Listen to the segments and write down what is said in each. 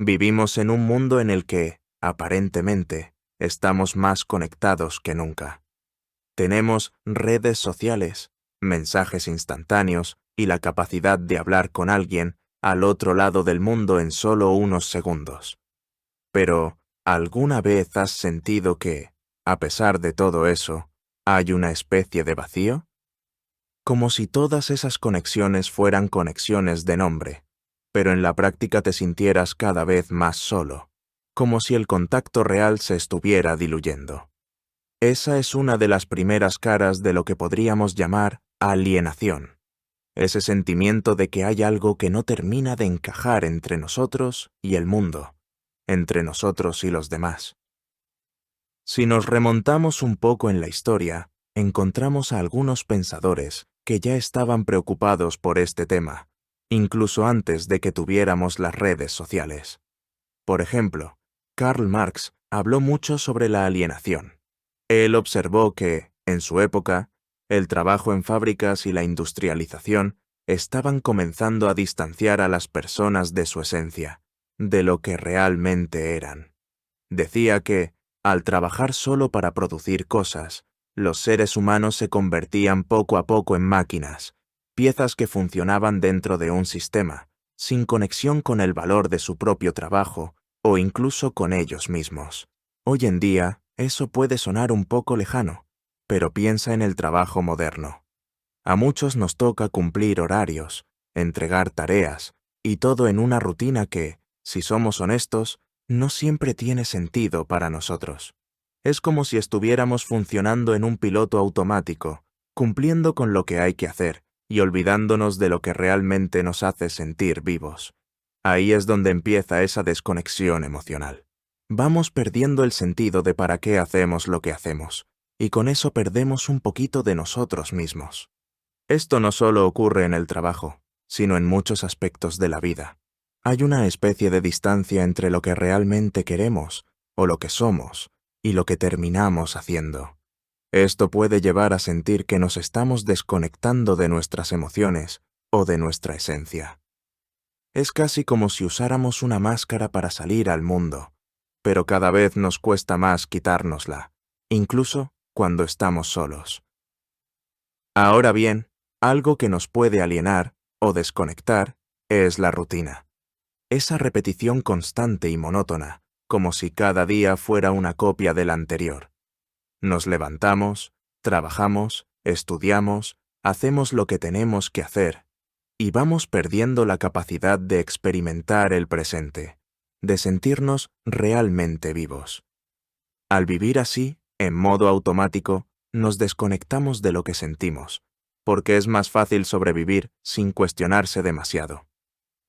Vivimos en un mundo en el que, aparentemente, estamos más conectados que nunca. Tenemos redes sociales, mensajes instantáneos y la capacidad de hablar con alguien al otro lado del mundo en solo unos segundos. Pero, ¿alguna vez has sentido que, a pesar de todo eso, hay una especie de vacío? Como si todas esas conexiones fueran conexiones de nombre, pero en la práctica te sintieras cada vez más solo, como si el contacto real se estuviera diluyendo. Esa es una de las primeras caras de lo que podríamos llamar alienación, ese sentimiento de que hay algo que no termina de encajar entre nosotros y el mundo, entre nosotros y los demás. Si nos remontamos un poco en la historia, encontramos a algunos pensadores que ya estaban preocupados por este tema, incluso antes de que tuviéramos las redes sociales. Por ejemplo, Karl Marx habló mucho sobre la alienación. Él observó que, en su época, el trabajo en fábricas y la industrialización estaban comenzando a distanciar a las personas de su esencia, de lo que realmente eran. Decía que, al trabajar solo para producir cosas, los seres humanos se convertían poco a poco en máquinas, piezas que funcionaban dentro de un sistema, sin conexión con el valor de su propio trabajo o incluso con ellos mismos. Hoy en día, eso puede sonar un poco lejano, pero piensa en el trabajo moderno. A muchos nos toca cumplir horarios, entregar tareas, y todo en una rutina que, si somos honestos, no siempre tiene sentido para nosotros. Es como si estuviéramos funcionando en un piloto automático, cumpliendo con lo que hay que hacer y olvidándonos de lo que realmente nos hace sentir vivos. Ahí es donde empieza esa desconexión emocional. Vamos perdiendo el sentido de para qué hacemos lo que hacemos, y con eso perdemos un poquito de nosotros mismos. Esto no solo ocurre en el trabajo, sino en muchos aspectos de la vida. Hay una especie de distancia entre lo que realmente queremos, o lo que somos, y lo que terminamos haciendo. Esto puede llevar a sentir que nos estamos desconectando de nuestras emociones o de nuestra esencia. Es casi como si usáramos una máscara para salir al mundo, pero cada vez nos cuesta más quitárnosla, incluso cuando estamos solos. Ahora bien, algo que nos puede alienar o desconectar es la rutina. Esa repetición constante y monótona, como si cada día fuera una copia del anterior. Nos levantamos, trabajamos, estudiamos, hacemos lo que tenemos que hacer, y vamos perdiendo la capacidad de experimentar el presente, de sentirnos realmente vivos. Al vivir así, en modo automático, nos desconectamos de lo que sentimos, porque es más fácil sobrevivir sin cuestionarse demasiado.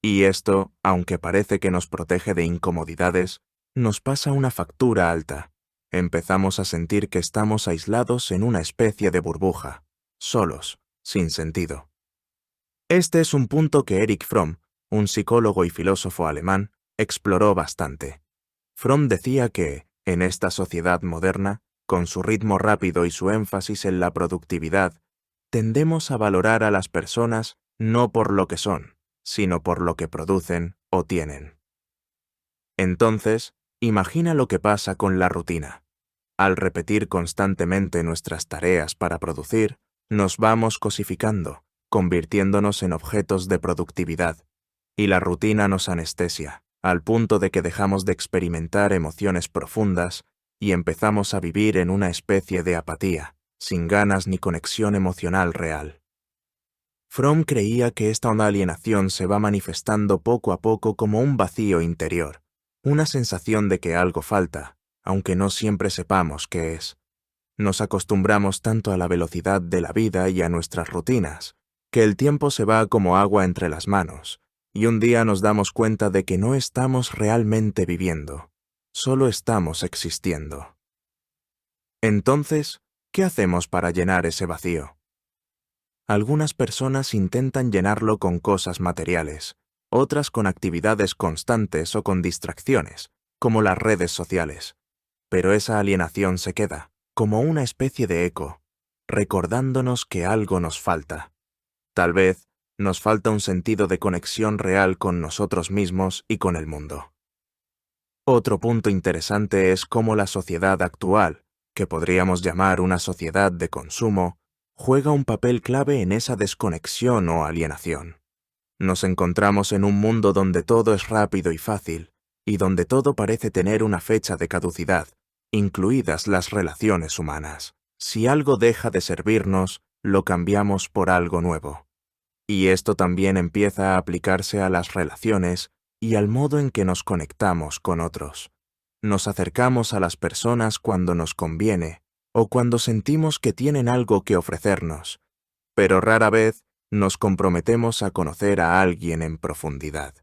Y esto, aunque parece que nos protege de incomodidades, nos pasa una factura alta. Empezamos a sentir que estamos aislados en una especie de burbuja, solos, sin sentido. Este es un punto que Erich Fromm, un psicólogo y filósofo alemán, exploró bastante. Fromm decía que, en esta sociedad moderna, con su ritmo rápido y su énfasis en la productividad, tendemos a valorar a las personas no por lo que son, sino por lo que producen o tienen. Entonces, imagina lo que pasa con la rutina. Al repetir constantemente nuestras tareas para producir, nos vamos cosificando, convirtiéndonos en objetos de productividad, y la rutina nos anestesia, al punto de que dejamos de experimentar emociones profundas y empezamos a vivir en una especie de apatía, sin ganas ni conexión emocional real. Fromm creía que esta alienación se va manifestando poco a poco como un vacío interior, una sensación de que algo falta, aunque no siempre sepamos qué es. Nos acostumbramos tanto a la velocidad de la vida y a nuestras rutinas, que el tiempo se va como agua entre las manos, y un día nos damos cuenta de que no estamos realmente viviendo, solo estamos existiendo. Entonces, ¿qué hacemos para llenar ese vacío? Algunas personas intentan llenarlo con cosas materiales, otras con actividades constantes o con distracciones, como las redes sociales. Pero esa alienación se queda, como una especie de eco, recordándonos que algo nos falta. Tal vez nos falta un sentido de conexión real con nosotros mismos y con el mundo. Otro punto interesante es cómo la sociedad actual, que podríamos llamar una sociedad de consumo, juega un papel clave en esa desconexión o alienación. Nos encontramos en un mundo donde todo es rápido y fácil, y donde todo parece tener una fecha de caducidad, incluidas las relaciones humanas. Si algo deja de servirnos, lo cambiamos por algo nuevo. Y esto también empieza a aplicarse a las relaciones y al modo en que nos conectamos con otros. Nos acercamos a las personas cuando nos conviene o cuando sentimos que tienen algo que ofrecernos, pero rara vez nos comprometemos a conocer a alguien en profundidad.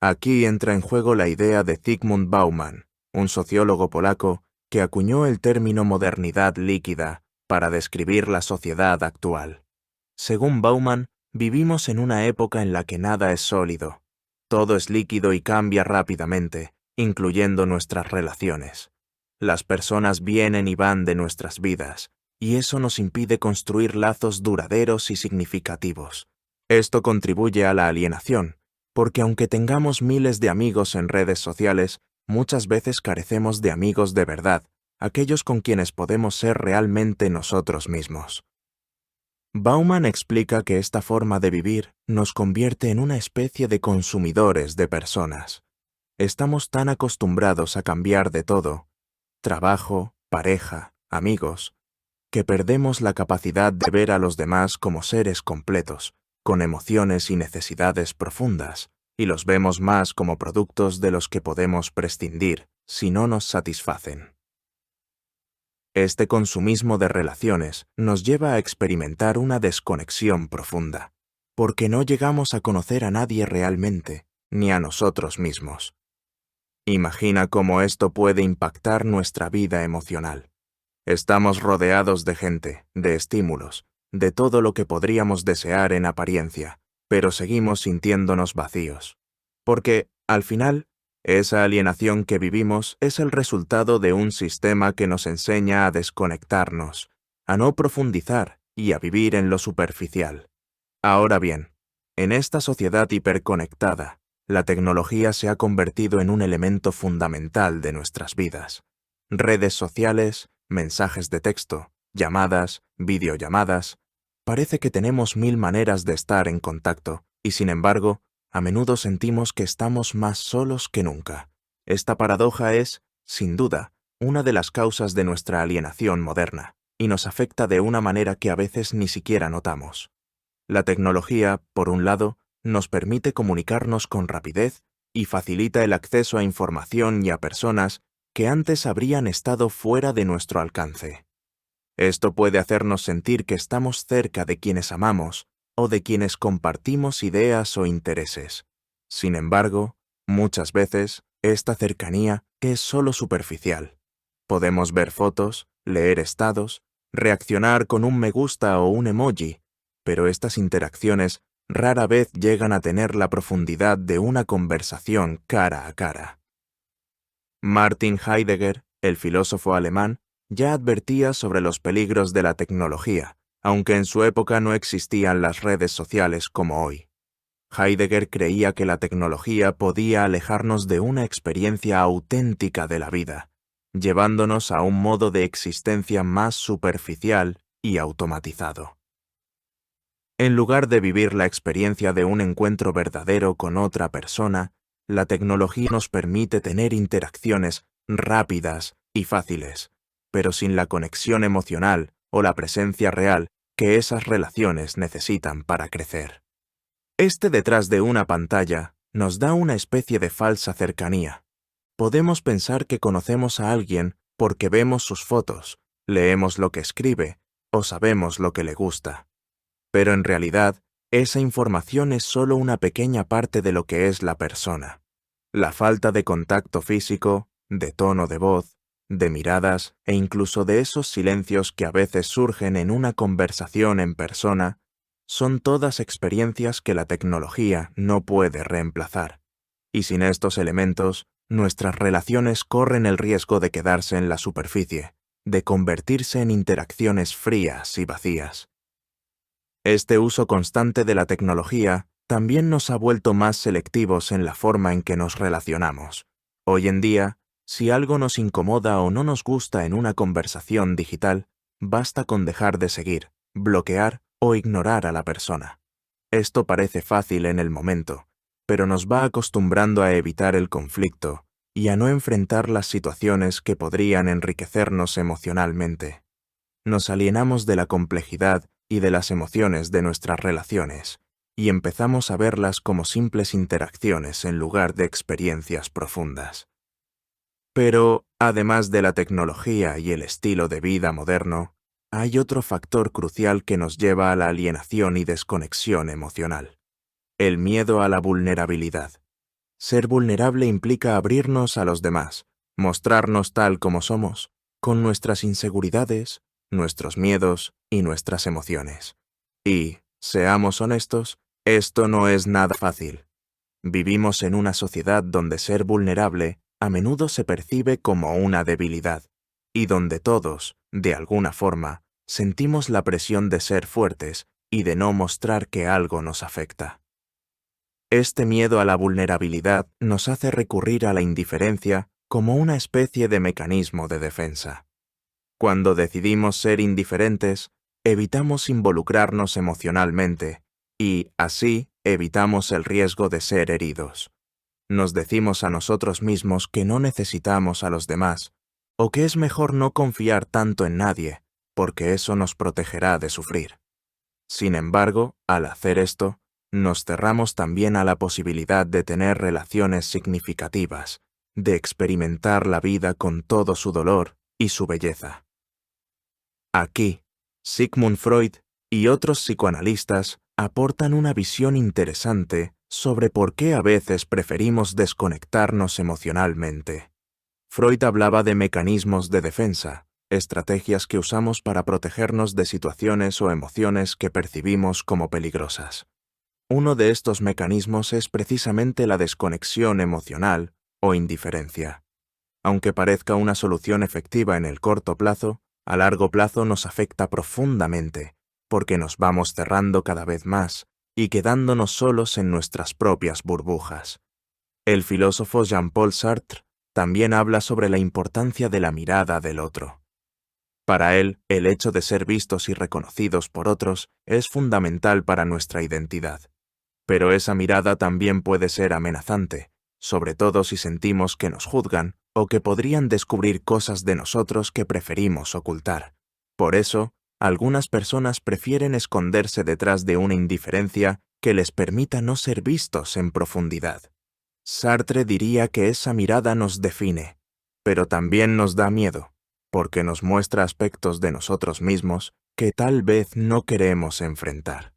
Aquí entra en juego la idea de Zygmunt Bauman, un sociólogo polaco que acuñó el término modernidad líquida para describir la sociedad actual. Según Bauman, vivimos en una época en la que nada es sólido. Todo es líquido y cambia rápidamente, incluyendo nuestras relaciones. Las personas vienen y van de nuestras vidas, y eso nos impide construir lazos duraderos y significativos. Esto contribuye a la alienación, porque aunque tengamos miles de amigos en redes sociales, muchas veces carecemos de amigos de verdad, aquellos con quienes podemos ser realmente nosotros mismos. Bauman explica que esta forma de vivir nos convierte en una especie de consumidores de personas. Estamos tan acostumbrados a cambiar de todo, trabajo, pareja, amigos, que perdemos la capacidad de ver a los demás como seres completos, con emociones y necesidades profundas, y los vemos más como productos de los que podemos prescindir si no nos satisfacen. Este consumismo de relaciones nos lleva a experimentar una desconexión profunda, porque no llegamos a conocer a nadie realmente, ni a nosotros mismos. Imagina cómo esto puede impactar nuestra vida emocional. Estamos rodeados de gente, de estímulos, de todo lo que podríamos desear en apariencia, pero seguimos sintiéndonos vacíos. Porque, al final, esa alienación que vivimos es el resultado de un sistema que nos enseña a desconectarnos, a no profundizar y a vivir en lo superficial. Ahora bien, en esta sociedad hiperconectada, la tecnología se ha convertido en un elemento fundamental de nuestras vidas. Redes sociales, mensajes de texto, llamadas, videollamadas. Parece que tenemos 1000 maneras de estar en contacto, y sin embargo, a menudo sentimos que estamos más solos que nunca. Esta paradoja es, sin duda, una de las causas de nuestra alienación moderna, y nos afecta de una manera que a veces ni siquiera notamos. La tecnología, por un lado, nos permite comunicarnos con rapidez y facilita el acceso a información y a personas que antes habrían estado fuera de nuestro alcance. Esto puede hacernos sentir que estamos cerca de quienes amamos o de quienes compartimos ideas o intereses. Sin embargo, muchas veces, esta cercanía es solo superficial. Podemos ver fotos, leer estados, reaccionar con un me gusta o un emoji, pero estas interacciones rara vez llegan a tener la profundidad de una conversación cara a cara. Martin Heidegger, el filósofo alemán, ya advertía sobre los peligros de la tecnología, aunque en su época no existían las redes sociales como hoy. Heidegger creía que la tecnología podía alejarnos de una experiencia auténtica de la vida, llevándonos a un modo de existencia más superficial y automatizado. En lugar de vivir la experiencia de un encuentro verdadero con otra persona, la tecnología nos permite tener interacciones rápidas y fáciles, pero sin la conexión emocional o la presencia real que esas relaciones necesitan para crecer. Detrás de una pantalla nos da una especie de falsa cercanía. Podemos pensar que conocemos a alguien porque vemos sus fotos, leemos lo que escribe o sabemos lo que le gusta. Pero en realidad, esa información es solo una pequeña parte de lo que es la persona. La falta de contacto físico, de tono de voz, de miradas e incluso de esos silencios que a veces surgen en una conversación en persona, son todas experiencias que la tecnología no puede reemplazar. Y sin estos elementos, nuestras relaciones corren el riesgo de quedarse en la superficie, de convertirse en interacciones frías y vacías. Este uso constante de la tecnología también nos ha vuelto más selectivos en la forma en que nos relacionamos. Hoy en día, si algo nos incomoda o no nos gusta en una conversación digital, basta con dejar de seguir, bloquear o ignorar a la persona. Esto parece fácil en el momento, pero nos va acostumbrando a evitar el conflicto y a no enfrentar las situaciones que podrían enriquecernos emocionalmente. Nos alienamos de la complejidad y de las emociones de nuestras relaciones, y empezamos a verlas como simples interacciones en lugar de experiencias profundas. Pero, además de la tecnología y el estilo de vida moderno, hay otro factor crucial que nos lleva a la alienación y desconexión emocional: el miedo a la vulnerabilidad. Ser vulnerable implica abrirnos a los demás, mostrarnos tal como somos, con nuestras inseguridades, nuestros miedos y nuestras emociones. Y, seamos honestos, esto no es nada fácil. Vivimos en una sociedad donde ser vulnerable a menudo se percibe como una debilidad, y donde todos, de alguna forma, sentimos la presión de ser fuertes y de no mostrar que algo nos afecta. Este miedo a la vulnerabilidad nos hace recurrir a la indiferencia como una especie de mecanismo de defensa. Cuando decidimos ser indiferentes, evitamos involucrarnos emocionalmente y, así, evitamos el riesgo de ser heridos. Nos decimos a nosotros mismos que no necesitamos a los demás, o que es mejor no confiar tanto en nadie, porque eso nos protegerá de sufrir. Sin embargo, al hacer esto, nos cerramos también a la posibilidad de tener relaciones significativas, de experimentar la vida con todo su dolor y su belleza. Aquí, Sigmund Freud y otros psicoanalistas aportan una visión interesante sobre por qué a veces preferimos desconectarnos emocionalmente. Freud hablaba de mecanismos de defensa, estrategias que usamos para protegernos de situaciones o emociones que percibimos como peligrosas. Uno de estos mecanismos es precisamente la desconexión emocional o indiferencia. Aunque parezca una solución efectiva en el corto plazo, a largo plazo nos afecta profundamente, porque nos vamos cerrando cada vez más y quedándonos solos en nuestras propias burbujas. El filósofo Jean-Paul Sartre también habla sobre la importancia de la mirada del otro. Para él, el hecho de ser vistos y reconocidos por otros es fundamental para nuestra identidad. Pero esa mirada también puede ser amenazante, sobre todo si sentimos que nos juzgan o que podrían descubrir cosas de nosotros que preferimos ocultar. Por eso, algunas personas prefieren esconderse detrás de una indiferencia que les permita no ser vistos en profundidad. Sartre diría que esa mirada nos define, pero también nos da miedo, porque nos muestra aspectos de nosotros mismos que tal vez no queremos enfrentar.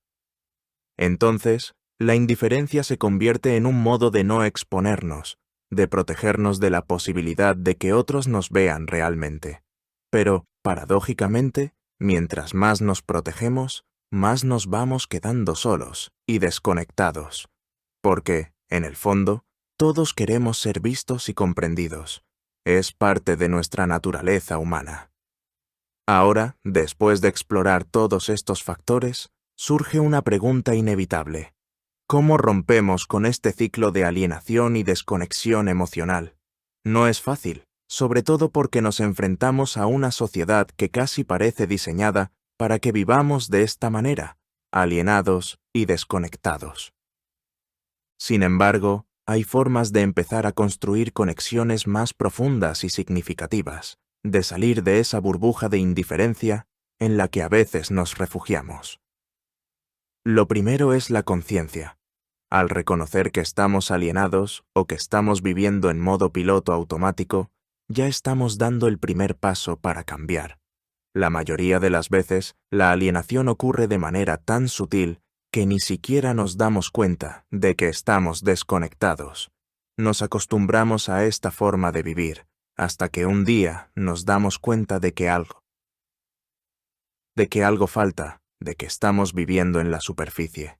Entonces, la indiferencia se convierte en un modo de no exponernos, de protegernos de la posibilidad de que otros nos vean realmente. Pero, paradójicamente, mientras más nos protegemos, más nos vamos quedando solos y desconectados. Porque, en el fondo, todos queremos ser vistos y comprendidos. Es parte de nuestra naturaleza humana. Ahora, después de explorar todos estos factores, surge una pregunta inevitable. ¿Cómo rompemos con este ciclo de alienación y desconexión emocional? No es fácil, sobre todo porque nos enfrentamos a una sociedad que casi parece diseñada para que vivamos de esta manera, alienados y desconectados. Sin embargo, hay formas de empezar a construir conexiones más profundas y significativas, de salir de esa burbuja de indiferencia en la que a veces nos refugiamos. Lo primero es la conciencia. Al reconocer que estamos alienados o que estamos viviendo en modo piloto automático, ya estamos dando el primer paso para cambiar. La mayoría de las veces, la alienación ocurre de manera tan sutil que ni siquiera nos damos cuenta de que estamos desconectados. Nos acostumbramos a esta forma de vivir, hasta que un día nos damos cuenta de que algo falta, de que estamos viviendo en la superficie.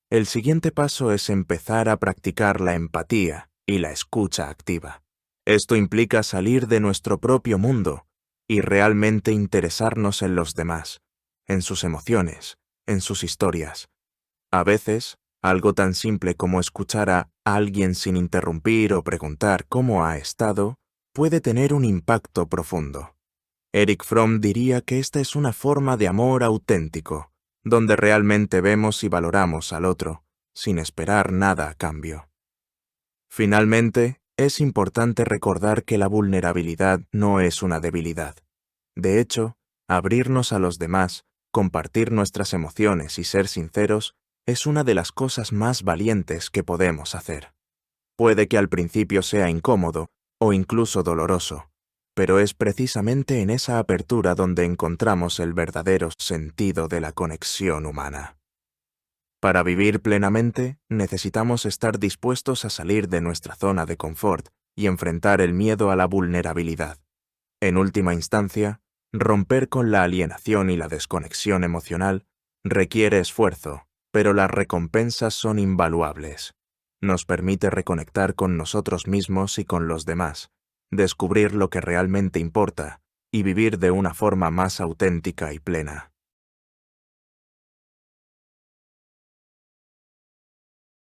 El siguiente paso es empezar a practicar la empatía y la escucha activa. Esto implica salir de nuestro propio mundo y realmente interesarnos en los demás, en sus emociones, en sus historias. A veces, Algo tan simple como escuchar a alguien sin interrumpir o preguntar cómo ha estado puede tener un impacto profundo. Erich Fromm diría que esta es una forma de amor auténtico, donde realmente vemos y valoramos al otro, sin esperar nada a cambio. Finalmente, es importante recordar que la vulnerabilidad no es una debilidad. De hecho, abrirnos a los demás, compartir nuestras emociones y ser sinceros es una de las cosas más valientes que podemos hacer. Puede que al principio sea incómodo o incluso doloroso, pero es precisamente en esa apertura donde encontramos el verdadero sentido de la conexión humana. Para vivir plenamente, necesitamos estar dispuestos a salir de nuestra zona de confort y enfrentar el miedo a la vulnerabilidad. En última instancia, romper con la alienación y la desconexión emocional requiere esfuerzo, pero las recompensas son invaluables. Nos permite reconectar con nosotros mismos y con los demás, descubrir lo que realmente importa y vivir de una forma más auténtica y plena.